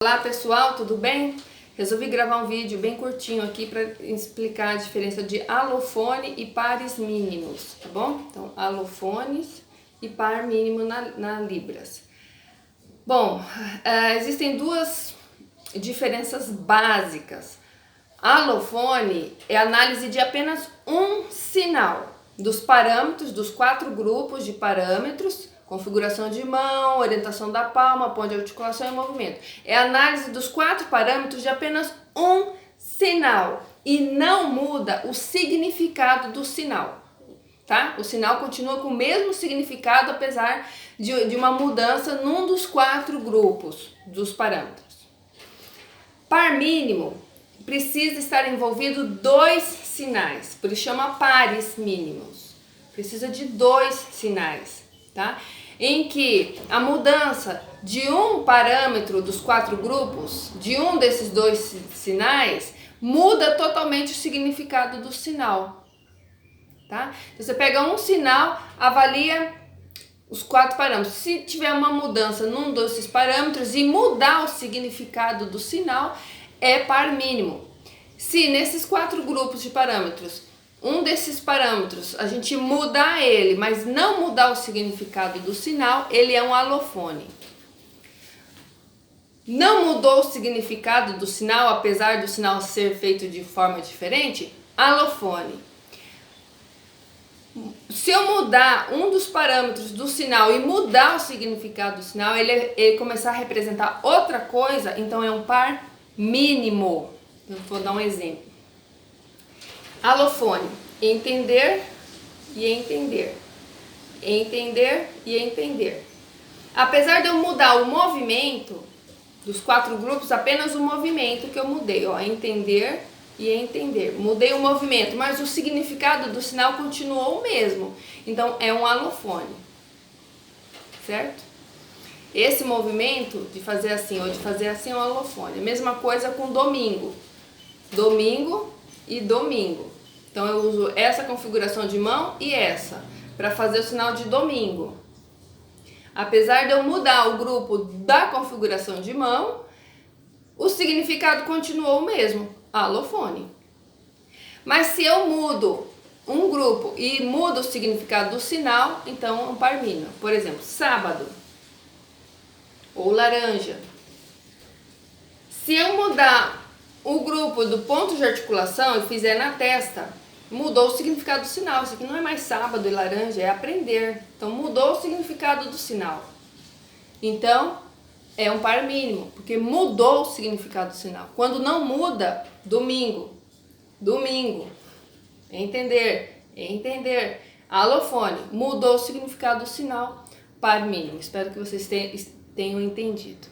Olá pessoal, tudo bem? Resolvi gravar um vídeo bem curtinho aqui para explicar a diferença de alofone e pares mínimos, tá bom? Então, alofones e par mínimo na Libras. Bom, existem duas diferenças básicas. Alofone é análise de apenas um sinal dos parâmetros, dos 4 grupos de parâmetros: configuração de mão, orientação da palma, ponto de articulação e movimento. É a análise dos 4 parâmetros de apenas um sinal e não muda o significado do sinal, tá? O sinal continua com o mesmo significado apesar de uma mudança num dos 4 grupos dos parâmetros. Par mínimo precisa estar envolvido 2 sinais, por isso chama pares mínimos. Precisa de 2 sinais, tá? Em que a mudança de um parâmetro dos 4 grupos, de um desses 2 sinais, muda totalmente o significado do sinal, tá? Então, você pega um sinal, avalia os 4 parâmetros. Se tiver uma mudança num desses parâmetros e mudar o significado do sinal, é par mínimo. Se nesses 4 grupos de parâmetros, um desses parâmetros a gente mudar ele, mas não mudar o significado do sinal, ele é um alofone. Não mudou o significado do sinal, apesar do sinal ser feito de forma diferente, alofone. Se eu mudar um dos parâmetros do sinal e mudar o significado do sinal, ele começar a representar outra coisa, então é um par mínimo. Eu vou dar um exemplo. Alofone: entender e entender. Entender e entender. Apesar de eu mudar o movimento dos 4 grupos, apenas o movimento que eu mudei, ó, entender e entender. Mudei o movimento, mas o significado do sinal continuou o mesmo. Então é um alofone. Certo? Esse movimento de fazer assim ou de fazer assim é um alofone. Mesma coisa com domingo. Domingo e domingo. Então eu uso essa configuração de mão e essa para fazer o sinal de domingo. Apesar de eu mudar o grupo da configuração de mão, o significado continuou o mesmo, alofone. Mas se eu mudo um grupo e mudo o significado do sinal, então é um par mínimo. Por exemplo, sábado ou laranja. Se eu mudar o grupo do ponto de articulação e fizer na testa, mudou o significado do sinal. Isso aqui não é mais sábado e laranja, é aprender. Então mudou o significado do sinal. Então é um par mínimo, porque mudou o significado do sinal. Quando não muda, domingo. Domingo. Entender. Entender. Alofone. Mudou o significado do sinal, par mínimo. Espero que vocês tenham entendido.